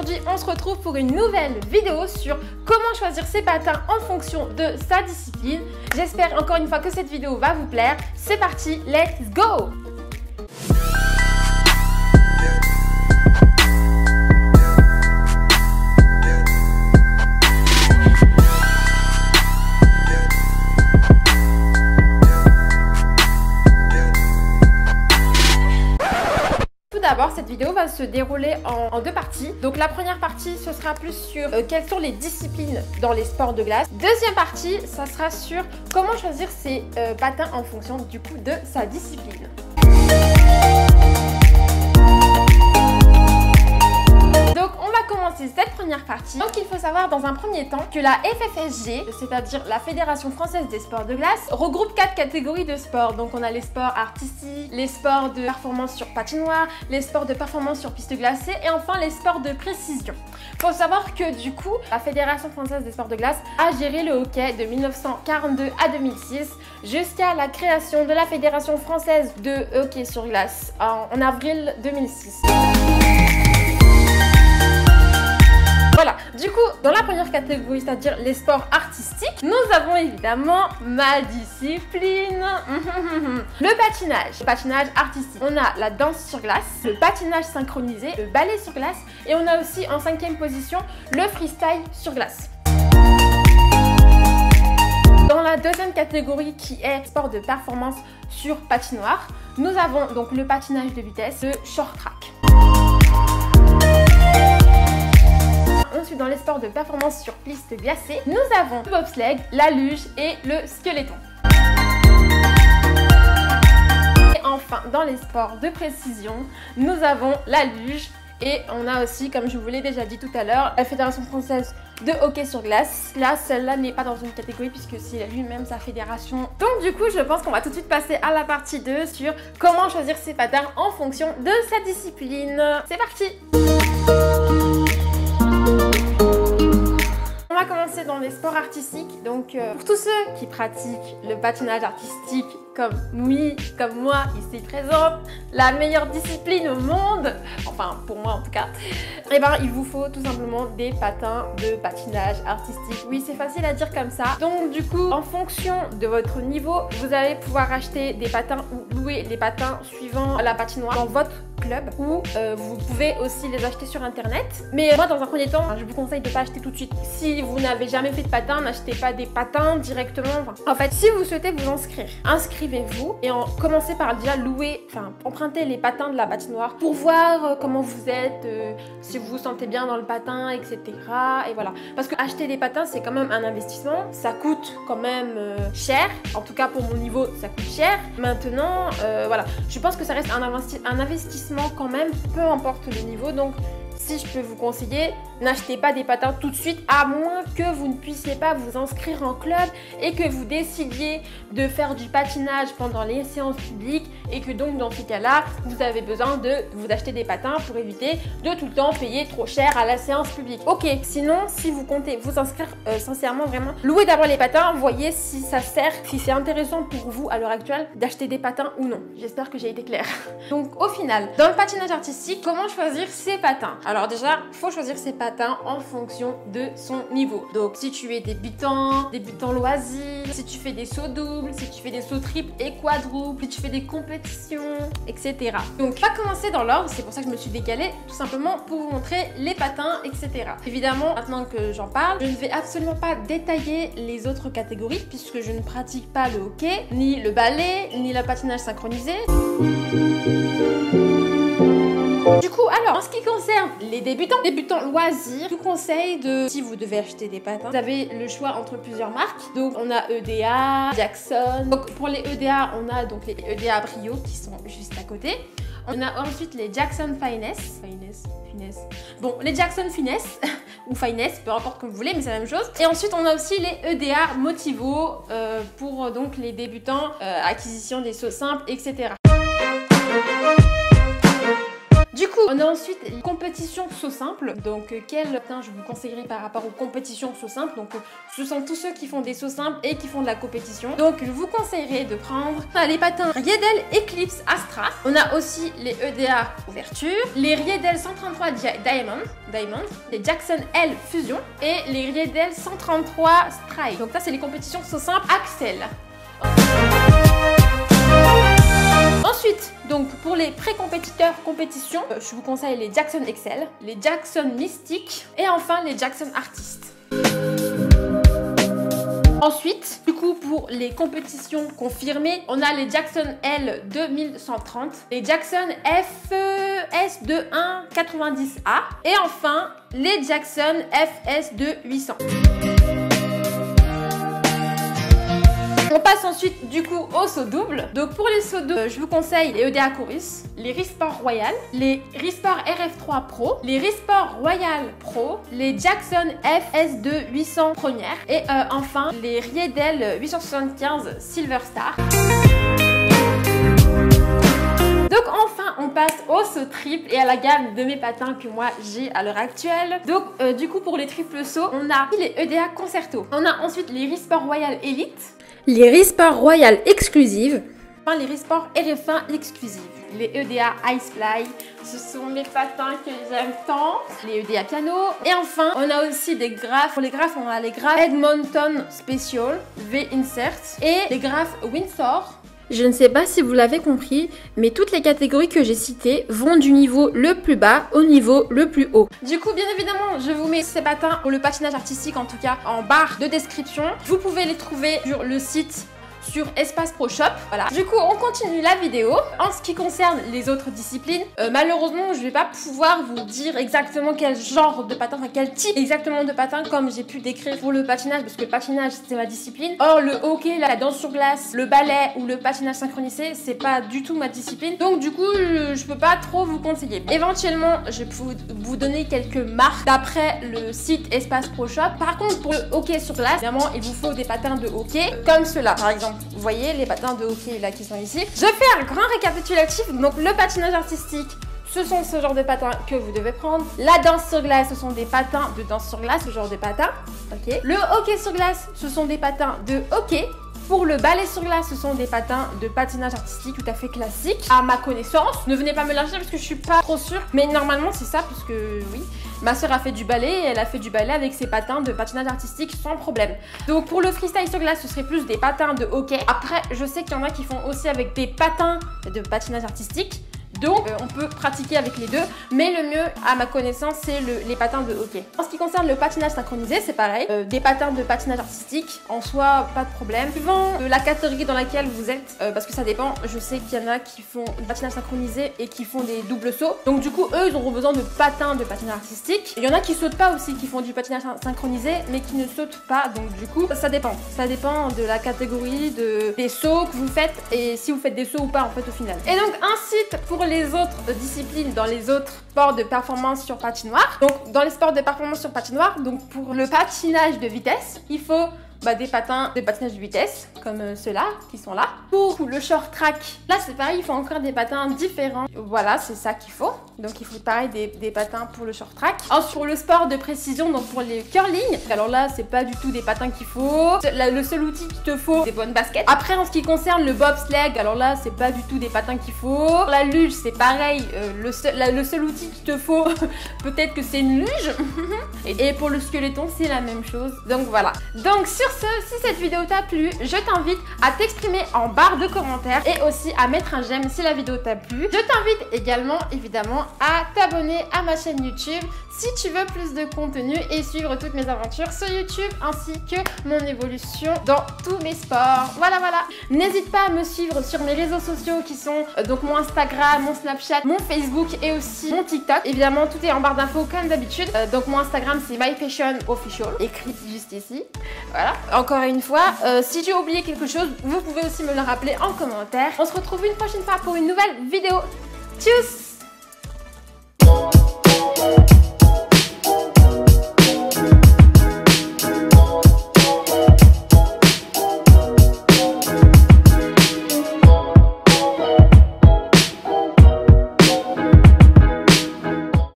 aujourd'hui on se retrouve pour une nouvelle vidéo sur comment choisir ses patins en fonction de sa discipline. J'espère encore une fois que cette vidéo va vous plaire. C'est parti, let's go! D'abord, cette vidéo va se dérouler en deux parties. Donc la première partie, ce sera plus sur quelles sont les disciplines dans les sports de glace. Deuxième partie, ça sera sur comment choisir ses patins en fonction du coup de sa discipline. Donc on va commencer cette première partie. Donc il faut savoir dans un premier temps que la FFSG, c'est-à-dire la Fédération Française des Sports de Glace, regroupe 4 catégories de sports. Donc on a les sports artistiques, les sports de performance sur patinoire, les sports de performance sur piste glacée et enfin les sports de précision. Il faut savoir que du coup, la Fédération Française des Sports de Glace a géré le hockey de 1942 à 2006 jusqu'à la création de la Fédération Française de hockey sur glace en avril 2006. Voilà, du coup, dans la première catégorie, c'est-à-dire les sports artistiques, nous avons évidemment ma discipline, le patinage. Le patinage artistique. On a la danse sur glace, le patinage synchronisé, le ballet sur glace et on a aussi en 5e position le freestyle sur glace. Dans la deuxième catégorie qui est sport de performance sur patinoire, nous avons donc le patinage de vitesse, le short track. Ensuite, dans les sports de performance sur piste glacée, nous avons le bobsleigh, la luge et le skeleton. Et enfin, dans les sports de précision, nous avons la luge et on a aussi, comme je vous l'ai déjà dit tout à l'heure, la Fédération Française de hockey sur glace. Là, celle-là n'est pas dans une catégorie puisque c'est lui-même sa fédération. Donc du coup, je pense qu'on va tout de suite passer à la partie 2 sur comment choisir ses patins en fonction de sa discipline. C'est parti! On va commencer dans les sports artistiques. Donc pour tous ceux qui pratiquent le patinage artistique comme moi ici présente, la meilleure discipline au monde, enfin pour moi en tout cas, et ben il vous faut tout simplement des patins de patinage artistique. Oui, c'est facile à dire comme ça. Donc du coup, en fonction de votre niveau, vous allez pouvoir acheter des patins ou louer les patins suivant la patinoire dans votre club ou vous pouvez aussi les acheter sur internet. Mais moi dans un premier temps, je vous conseille de ne pas acheter tout de suite. Si vous n'avez jamais fait de patins, n'achetez pas des patins directement. En fait, si vous souhaitez vous inscrire, inscrivez-vous et commencez par déjà louer, emprunter les patins de la patinoire pour voir comment vous êtes, si vous vous sentez bien dans le patin, etc. Et voilà. Parce que acheter des patins, c'est quand même un investissement. Ça coûte quand même cher. En tout cas, pour mon niveau, ça coûte cher. Maintenant, voilà. Je pense que ça reste un investissement quand même, peu importe le niveau. Donc si je peux vous conseiller, n'achetez pas des patins tout de suite à moins que vous ne puissiez pas vous inscrire en club et que vous décidiez de faire du patinage pendant les séances publiques et que donc dans ces cas-là, vous avez besoin de vous acheter des patins pour éviter de tout le temps payer trop cher à la séance publique. Ok, sinon si vous comptez vous inscrire sincèrement vraiment, louez d'abord les patins, voyez si ça sert, si c'est intéressant pour vous à l'heure actuelle d'acheter des patins ou non. J'espère que j'ai été claire. Donc au final, dans le patinage artistique, comment choisir ses patins? Alors déjà, il faut choisir ses patins en fonction de son niveau. Donc si tu es débutant loisir, si tu fais des sauts doubles, si tu fais des sauts triples et quadruples, si tu fais des compétitions, etc. Donc on va commencer dans l'ordre, c'est pour ça que je me suis décalée, tout simplement pour vous montrer les patins, etc. Évidemment, maintenant que j'en parle, je ne vais absolument pas détailler les autres catégories puisque je ne pratique pas le hockey, ni le ballet, ni le patinage synchronisé. Du coup, alors, en ce qui concerne les débutants loisirs, je vous conseille si vous devez acheter des patins, vous avez le choix entre plusieurs marques. Donc, on a EDA, Jackson. Donc, pour les EDA, on a donc les EDA Brio qui sont juste à côté. On a ensuite les Jackson Finesse. Bon, les Jackson Finesse ou Finesse, peu importe comme vous voulez, mais c'est la même chose. Et ensuite, on a aussi les EDA Motivo pour donc les débutants, acquisition des sauts simples, etc. Du coup, On a ensuite les compétitions saut simple. Donc quel patin je vous conseillerais par rapport aux compétitions saut simple. Donc ce sont tous ceux qui font des sauts simples et qui font de la compétition. Donc je vous conseillerais de prendre les patins Riedel Eclipse Astra. On a aussi les EDA ouverture, les Riedel 133 Diamond, les Jackson L Fusion et les Riedel 133 Strike. Donc ça c'est les compétitions saut simple Axel. Ensuite, donc pour les pré-compétiteurs compétition, je vous conseille les Jackson Excel, les Jackson Mystique et enfin les Jackson Artist. Ensuite, du coup, pour les compétitions confirmées, on a les Jackson L 2130, les Jackson FS21 90A et enfin les Jackson FS2 800. On passe ensuite du coup au saut double. Donc pour les sauts doubles, je vous conseille les EDA Chorus, les Risport Royal, les Risport RF3 Pro, les Risport Royal Pro, les Jackson FS2 800 première et enfin les Riedel 875 Silver Star. Donc enfin on passe au saut triple et à la gamme de mes patins que moi j'ai à l'heure actuelle. Donc du coup pour les triples sauts, on a les EDA Concerto. On a ensuite les Risport Royal Elite, les Risport Royal Exclusive, enfin les Risport RF1 Exclusive, les EDA Ice Fly, ce sont mes patins que j'aime tant, les EDA Piano. Et enfin, on a aussi des graphes. Pour les graphes, on a les graphes Edmonton Special, V-Insert et les graphes Windsor. Je ne sais pas si vous l'avez compris, mais toutes les catégories que j'ai citées vont du niveau le plus bas au niveau le plus haut. Du coup, bien évidemment, je vous mets ces patins pour le patinage artistique, en tout cas en barre de description. Vous pouvez les trouver sur le site, sur Espace Pro Shop. Voilà. Du coup, on continue la vidéo. En ce qui concerne les autres disciplines, malheureusement, je vais pas pouvoir vous dire exactement quel genre de patin, enfin quel type exactement de patin, comme j'ai pu décrire pour le patinage, parce que le patinage, c'est ma discipline. Or, le hockey, la danse sur glace, le ballet ou le patinage synchronisé, c'est pas du tout ma discipline. Donc, du coup, je peux pas trop vous conseiller. Éventuellement, je peux vous donner quelques marques d'après le site Espace Pro Shop. Par contre, pour le hockey sur glace, évidemment, il vous faut des patins de hockey comme ceux-là, par exemple. Vous voyez les patins de hockey là qui sont ici. Je fais un grand récapitulatif. Donc le patinage artistique, ce sont ce genre de patins que vous devez prendre. La danse sur glace, ce sont des patins de danse sur glace, ce genre de patins. Ok. Le hockey sur glace, ce sont des patins de hockey. Pour le ballet sur glace, ce sont des patins de patinage artistique tout à fait classiques, à ma connaissance. Ne venez pas me lâcher parce que je suis pas trop sûre. Mais normalement, c'est ça, parce que oui, ma soeur a fait du ballet et elle a fait du ballet avec ses patins de patinage artistique sans problème. Donc pour le freestyle sur glace, ce serait plus des patins de hockey. Après, je sais qu'il y en a qui font aussi avec des patins de patinage artistique. Donc, on peut pratiquer avec les deux, mais le mieux, à ma connaissance, c'est les patins de hockey. En ce qui concerne le patinage synchronisé, c'est pareil. Des patins de patinage artistique, en soi, pas de problème. Suivant la catégorie dans laquelle vous êtes, parce que ça dépend, je sais qu'il y en a qui font du patinage synchronisé et qui font des doubles sauts. Donc, du coup, eux, ils auront besoin de patins de patinage artistique. Il y en a qui sautent pas aussi, qui font du patinage synchronisé, mais qui ne sautent pas. Donc, du coup, ça dépend. Ça dépend de la catégorie, des sauts que vous faites et si vous faites des sauts ou pas, en fait, au final. Et donc, ainsi, pour les autres disciplines, dans les autres sports de performance sur patinoire. Donc dans les sports de performance sur patinoire, donc pour le patinage de vitesse, il faut des patins de patinage de vitesse, comme ceux-là, qui sont là. Pour le short track, là c'est pareil, il faut encore des patins différents. Voilà, c'est ça qu'il faut. Donc il faut pareil des patins pour le short track. Ensuite, pour le sport de précision, donc pour les curling, alors là c'est pas du tout des patins qu'il faut. Le seul outil qu'il te faut, c'est des bonnes baskets. Après, en ce qui concerne le bobsleigh, alors là c'est pas du tout des patins qu'il faut. Pour la luge, c'est pareil, le seul outil qu'il te faut, peut-être que c'est une luge. Et pour le skeleton, c'est la même chose. Donc voilà. Donc sur ce, si cette vidéo t'a plu, je t'invite à t'exprimer en barre de commentaires et aussi à mettre un j'aime si la vidéo t'a plu. Je t'invite également, évidemment, à t'abonner à ma chaîne YouTube si tu veux plus de contenu et suivre toutes mes aventures sur YouTube ainsi que mon évolution dans tous mes sports. Voilà. N'hésite pas à me suivre sur mes réseaux sociaux qui sont donc mon Instagram, mon Snapchat, mon Facebook et aussi mon TikTok. Évidemment, tout est en barre d'infos comme d'habitude. Donc mon Instagram, c'est myfashionofficial, écrit juste ici. Voilà. Encore une fois, si j'ai oublié quelque chose, vous pouvez aussi me le rappeler en commentaire. On se retrouve une prochaine fois pour une nouvelle vidéo. Tchuss!